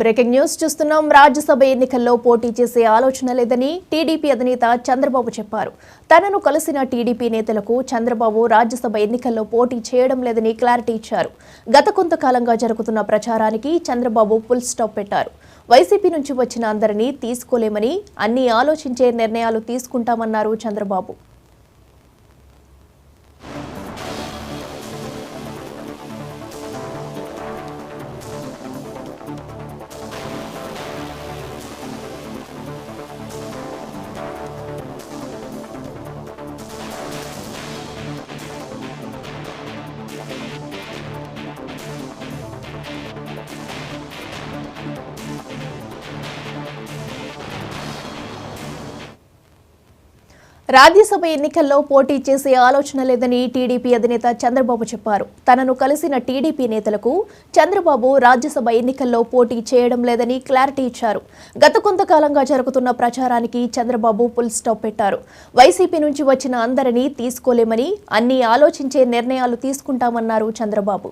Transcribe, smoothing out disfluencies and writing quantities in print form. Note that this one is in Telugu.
బ్రేకింగ్ న్యూస్ చూస్తున్నాం. రాజ్యసభ ఎన్నికల్లో పోటీ చేసే ఆలోచన లేదని టీడీపీ అధినేత చంద్రబాబు చెప్పారు. తనను కలిసిన టీడీపీ నేతలకు చంద్రబాబు రాజ్యసభ ఎన్నికల్లో పోటీ చేయడం లేదని క్లారిటీ ఇచ్చారు. గత కొంతకాలంగా జరుగుతున్న ప్రచారానికి చంద్రబాబు ఫుల్ స్టాప్ పెట్టారు. వైసీపీ నుంచి వచ్చిన అందరినీ తీసుకోలేమని, అన్ని ఆలోచించే నిర్ణయాలు తీసుకుంటామన్నారు చంద్రబాబు. రాజ్యసభ ఎన్నికల్లో పోటీ చేసే ఆలోచన లేదని టీడీపీ అధినేత చంద్రబాబు చెప్పారు. తనను కలిసిన టీడీపీ నేతలకు చంద్రబాబు రాజ్యసభ ఎన్నికల్లో పోటీ చేయడం లేదని క్లారిటీ ఇచ్చారు. గత కొంతకాలంగా జరుగుతున్న ప్రచారానికి చంద్రబాబు ఫుల్ స్టాప్ పెట్టారు. వైసీపీ నుంచి వచ్చిన అందరినీ తీసుకోలేమని, అన్ని ఆలోచించే నిర్ణయాలు తీసుకుంటామన్నారు చంద్రబాబు.